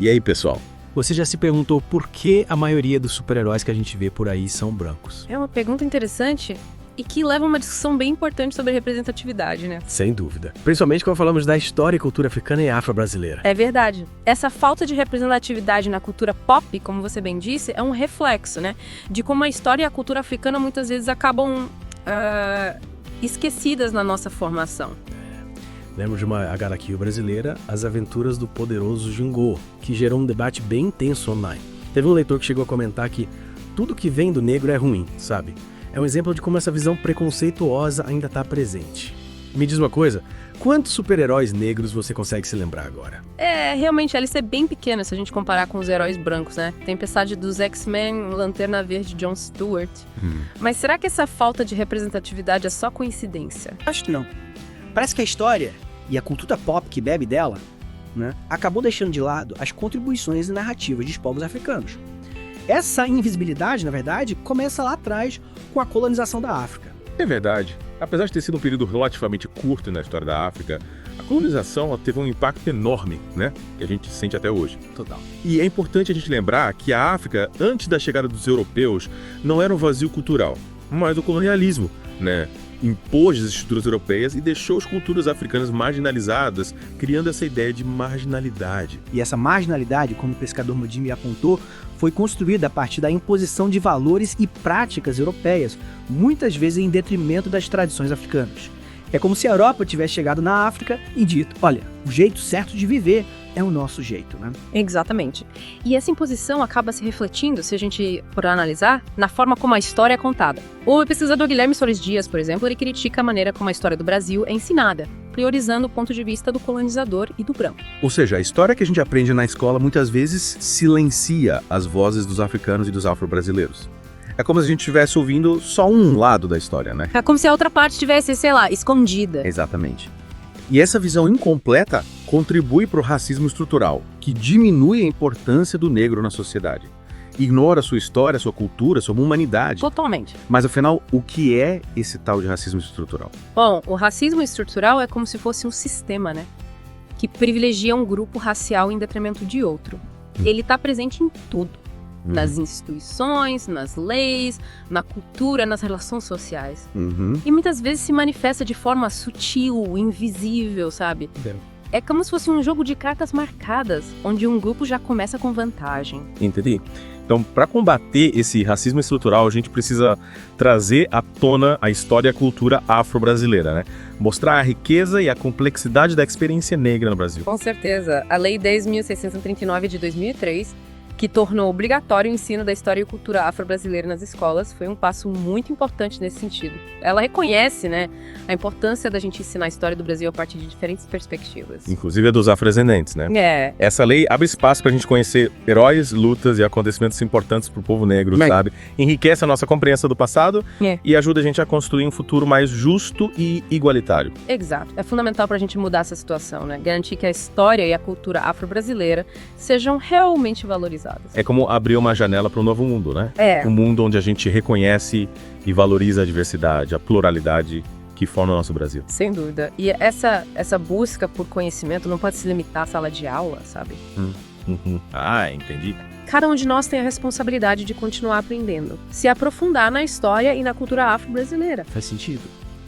E aí, pessoal? Você já se perguntou por que a maioria dos super-heróis que a gente vê por aí são brancos? É uma pergunta interessante e que leva a uma discussão bem importante sobre representatividade, né? Sem dúvida. Principalmente quando falamos da história e cultura africana e afro-brasileira. É verdade. Essa falta de representatividade na cultura pop, como você bem disse, é um reflexo, né? De como a história e a cultura africana muitas vezes acabam esquecidas na nossa formação. Lembro de uma HQ brasileira, As Aventuras do Poderoso Jingô, que gerou um debate bem intenso online. Teve um leitor que chegou a comentar que tudo que vem do negro é ruim, sabe? É um exemplo de como essa visão preconceituosa ainda está presente. Me diz uma coisa, quantos super-heróis negros você consegue se lembrar agora? Realmente, a lista é bem pequena se a gente comparar com os heróis brancos, né? Tempestade dos X-Men, Lanterna Verde, John Stewart. Mas será que essa falta de representatividade é só coincidência? Acho que não. Parece que a história e a cultura pop que bebe dela, né, acabou deixando de lado as contribuições e narrativas dos povos africanos. Essa invisibilidade, na verdade, começa lá atrás com a colonização da África. É verdade. Apesar de ter sido um período relativamente curto na história da África, a colonização ela teve um impacto enorme, né? Que a gente sente até hoje. Total. E é importante a gente lembrar que a África, antes da chegada dos europeus, não era um vazio cultural, mas o colonialismo, né? Impôs as estruturas europeias e deixou as culturas africanas marginalizadas, criando essa ideia de marginalidade. E essa marginalidade, como o pescador Mudimbe apontou, foi construída a partir da imposição de valores e práticas europeias, muitas vezes em detrimento das tradições africanas. É como se a Europa tivesse chegado na África e dito, olha, o jeito certo de viver é o nosso jeito, né? Exatamente. E essa imposição acaba se refletindo, se a gente for analisar, na forma como a história é contada. O pesquisador Guilherme Soares Dias, por exemplo, ele critica a maneira como a história do Brasil é ensinada, priorizando o ponto de vista do colonizador e do branco. Ou seja, a história que a gente aprende na escola muitas vezes silencia as vozes dos africanos e dos afro-brasileiros. É como se a gente estivesse ouvindo só um lado da história, né? É como se a outra parte estivesse, sei lá, escondida. Exatamente. E essa visão incompleta contribui para o racismo estrutural, que diminui a importância do negro na sociedade. Ignora sua história, sua cultura, sua humanidade. Totalmente. Mas afinal, o que é esse tal de racismo estrutural? Bom, o racismo estrutural é como se fosse um sistema, né? Que privilegia um grupo racial em detrimento de outro. Ele está presente em tudo. Nas instituições, nas leis, na cultura, nas relações sociais. E muitas vezes se manifesta de forma sutil, invisível, sabe? É como se fosse um jogo de cartas marcadas, onde um grupo já começa com vantagem. Entendi. Então, para combater esse racismo estrutural, a gente precisa trazer à tona a história e a cultura afro-brasileira, né? Mostrar a riqueza e a complexidade da experiência negra no Brasil. Com certeza. A Lei 10.639 de 2003, que tornou obrigatório o ensino da história e cultura afro-brasileira nas escolas, foi um passo muito importante nesse sentido. Ela reconhece, né, a importância da gente ensinar a história do Brasil a partir de diferentes perspectivas. Inclusive a dos afrodescendentes, né? É. Essa lei abre espaço para a gente conhecer heróis, lutas e acontecimentos importantes para o povo negro, sabe? Enriquece a nossa compreensão do passado e ajuda a gente a construir um futuro mais justo e igualitário. Exato. É fundamental para a gente mudar essa situação, né? Garantir que a história e a cultura afro-brasileira sejam realmente valorizadas. É como abrir uma janela para um novo mundo, né? É. Um mundo onde a gente reconhece e valoriza a diversidade, a pluralidade que forma o nosso Brasil. Sem dúvida. E essa busca por conhecimento não pode se limitar à sala de aula, sabe? Ah, entendi. Cada um de nós tem a responsabilidade de continuar aprendendo, se aprofundar na história e na cultura afro-brasileira. Faz sentido.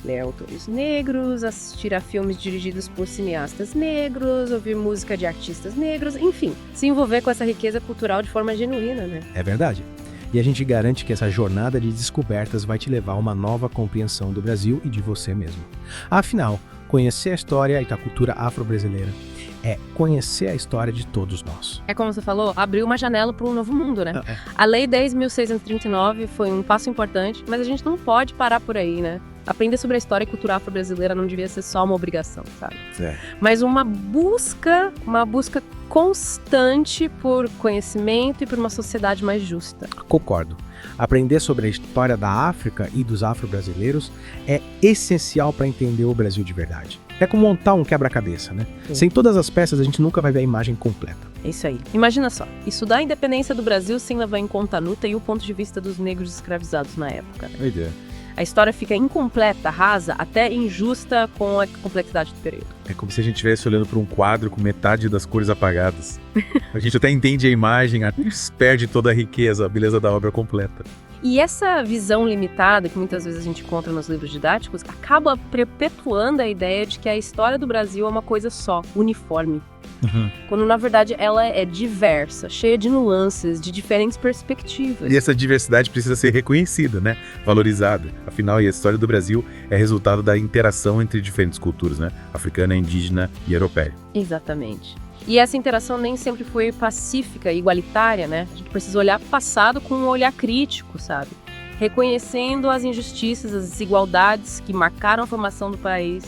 Ler autores negros, assistir a filmes dirigidos por cineastas negros, ouvir música de artistas negros, enfim, se envolver com essa riqueza cultural de forma genuína, né? É verdade. E a gente garante que essa jornada de descobertas vai te levar a uma nova compreensão do Brasil e de você mesmo. Afinal, conhecer a história e a cultura afro-brasileira é conhecer a história de todos nós. É como você falou, abriu uma janela para um novo mundo, né? A Lei 10.639 foi um passo importante, mas a gente não pode parar por aí, né? Aprender sobre a história e cultura afro-brasileira não devia ser só uma obrigação, sabe? Mas uma busca constante por conhecimento e por uma sociedade mais justa. Concordo. Aprender sobre a história da África e dos afro-brasileiros é essencial para entender o Brasil de verdade. É como montar um quebra-cabeça, né? Sem todas as peças, a gente nunca vai ver a imagem completa. É isso aí. Imagina só, estudar a independência do Brasil sem levar em conta a luta e o ponto de vista dos negros escravizados na época. Boa ideia. A história fica incompleta, rasa, até injusta com a complexidade do período. É como se a gente estivesse olhando para um quadro com metade das cores apagadas. A gente até entende a imagem, perde toda a riqueza, a beleza da obra completa. E essa visão limitada, que muitas vezes a gente encontra nos livros didáticos, acaba perpetuando a ideia de que a história do Brasil é uma coisa só, uniforme. Quando, na verdade, ela é diversa, cheia de nuances, de diferentes perspectivas. E essa diversidade precisa ser reconhecida, né? Valorizada. Afinal, a história do Brasil é resultado da interação entre diferentes culturas, né? Africana, indígena e europeia. Exatamente. E essa interação nem sempre foi pacífica e igualitária, né? A gente precisa olhar para o passado com um olhar crítico, sabe? Reconhecendo as injustiças, as desigualdades que marcaram a formação do país,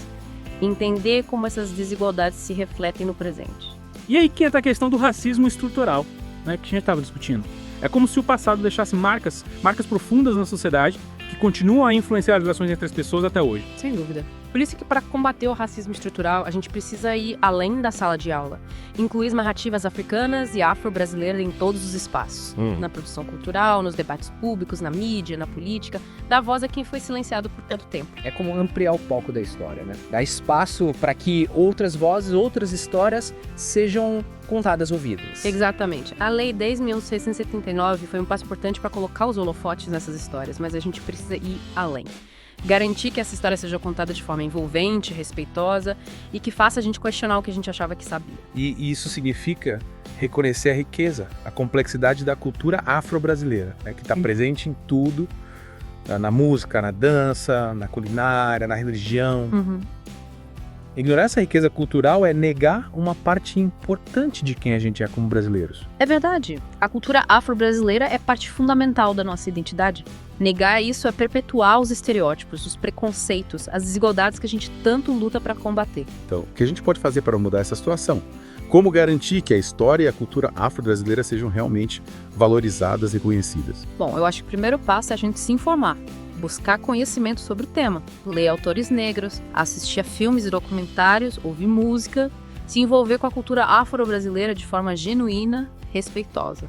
entender como essas desigualdades se refletem no presente. E aí que entra a questão do racismo estrutural, né, que a gente estava discutindo. É como se o passado deixasse marcas profundas na sociedade que continuam a influenciar as relações entre as pessoas até hoje. Sem dúvida. Por isso que para combater o racismo estrutural, a gente precisa ir além da sala de aula. Incluir narrativas africanas e afro-brasileiras em todos os espaços. Na produção cultural, nos debates públicos, na mídia, na política. Dar voz a quem foi silenciado por tanto tempo. É como ampliar o palco da história, né? Dar espaço para que outras vozes, outras histórias sejam contadas, ouvidas. Exatamente. A Lei 10.679 foi um passo importante para colocar os holofotes nessas histórias, mas a gente precisa ir além. Garantir que essa história seja contada de forma envolvente, respeitosa e que faça a gente questionar o que a gente achava que sabia. E isso significa reconhecer a riqueza, a complexidade da cultura afro-brasileira, né, que está presente em tudo, na música, na dança, na culinária, na religião. Ignorar essa riqueza cultural é negar uma parte importante de quem a gente é como brasileiros. É verdade. A cultura afro-brasileira é parte fundamental da nossa identidade. Negar isso é perpetuar os estereótipos, os preconceitos, as desigualdades que a gente tanto luta para combater. Então, o que a gente pode fazer para mudar essa situação? Como garantir que a história e a cultura afro-brasileira sejam realmente valorizadas e conhecidas? Bom, eu acho que o primeiro passo é a gente se informar. Buscar conhecimento sobre o tema, ler autores negros, assistir a filmes e documentários, ouvir música, se envolver com a cultura afro-brasileira de forma genuína, respeitosa.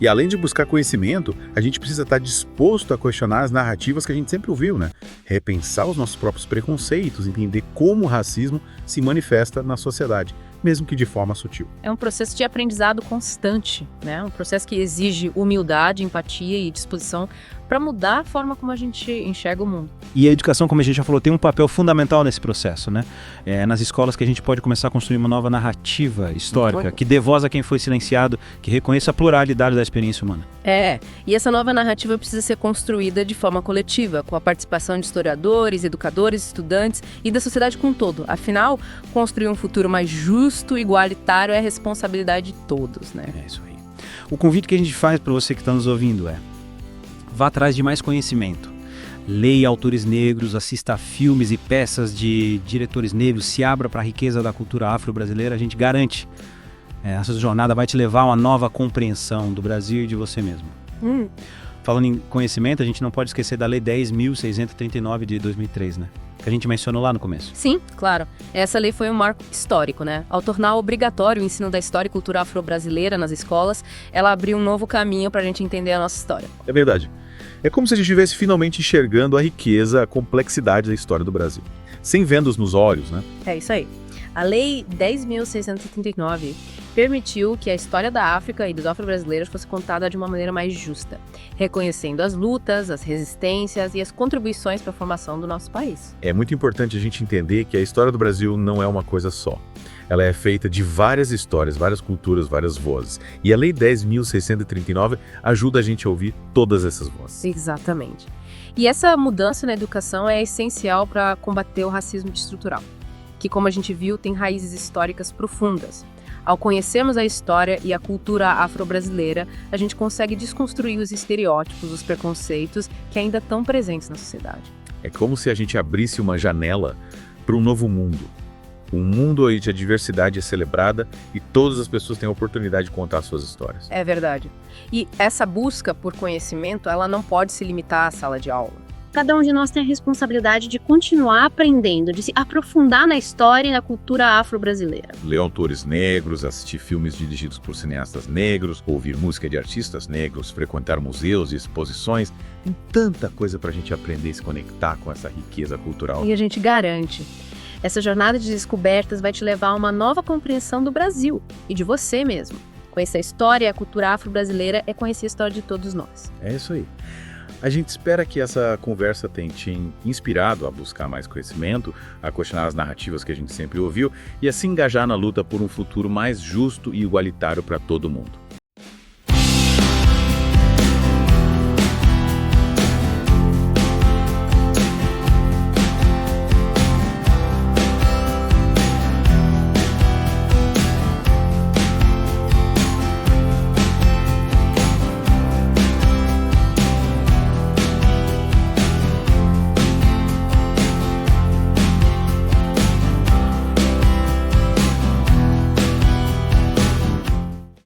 E além de buscar conhecimento, a gente precisa estar disposto a questionar as narrativas que a gente sempre ouviu, né? Repensar os nossos próprios preconceitos, entender como o racismo se manifesta na sociedade, mesmo que de forma sutil. É um processo de aprendizado constante, né? Um processo que exige humildade, empatia e disposição para mudar a forma como a gente enxerga o mundo. E a educação, como a gente já falou, tem um papel fundamental nesse processo, né? É nas escolas que a gente pode começar a construir uma nova narrativa histórica, que dê voz a quem foi silenciado, que reconheça a pluralidade da experiência humana. E essa nova narrativa precisa ser construída de forma coletiva, com a participação de historiadores, educadores, estudantes e da sociedade como um todo. Afinal, construir um futuro mais justo e igualitário é a responsabilidade de todos, né? É isso aí. O convite que a gente faz para você que está nos ouvindo é: vá atrás de mais conhecimento. Leia autores negros, assista a filmes e peças de diretores negros, se abra para a riqueza da cultura afro-brasileira, a gente garante. Essa jornada vai te levar a uma nova compreensão do Brasil e de você mesmo. Falando em conhecimento, a gente não pode esquecer da Lei 10.639 de 2003, né? Que a gente mencionou lá no começo. Sim, claro. Essa lei foi um marco histórico, né? Ao tornar obrigatório o ensino da história e cultura afro-brasileira nas escolas, ela abriu um novo caminho para a gente entender a nossa história. É verdade. É como se a gente estivesse finalmente enxergando a riqueza, a complexidade da história do Brasil. Sem vendas nos olhos, né? É isso aí. A Lei 10.639 permitiu que a história da África e dos afro-brasileiros fosse contada de uma maneira mais justa, reconhecendo as lutas, as resistências e as contribuições para a formação do nosso país. É muito importante a gente entender que a história do Brasil não é uma coisa só. Ela é feita de várias histórias, várias culturas, várias vozes. E a Lei 10.639 ajuda a gente a ouvir todas essas vozes. Exatamente. E essa mudança na educação é essencial para combater o racismo estrutural, que, como a gente viu, tem raízes históricas profundas. Ao conhecermos a história e a cultura afro-brasileira, a gente consegue desconstruir os estereótipos, os preconceitos que ainda estão presentes na sociedade. É como se a gente abrisse uma janela para um novo mundo. Um mundo onde a diversidade é celebrada e todas as pessoas têm a oportunidade de contar suas histórias. É verdade. E essa busca por conhecimento, ela não pode se limitar à sala de aula. cada um de nós tem a responsabilidade de continuar aprendendo, de se aprofundar na história e na cultura afro-brasileira. Ler autores negros, assistir filmes dirigidos por cineastas negros, ouvir música de artistas negros, frequentar museus e exposições. Tem tanta coisa para a gente aprender e se conectar com essa riqueza cultural. E a gente garante. Essa jornada de descobertas vai te levar a uma nova compreensão do Brasil e de você mesmo. Conhecer a história e a cultura afro-brasileira é conhecer a história de todos nós. É isso aí. A gente espera que essa conversa tenha te inspirado a buscar mais conhecimento, a questionar as narrativas que a gente sempre ouviu e a se engajar na luta por um futuro mais justo e igualitário para todo mundo.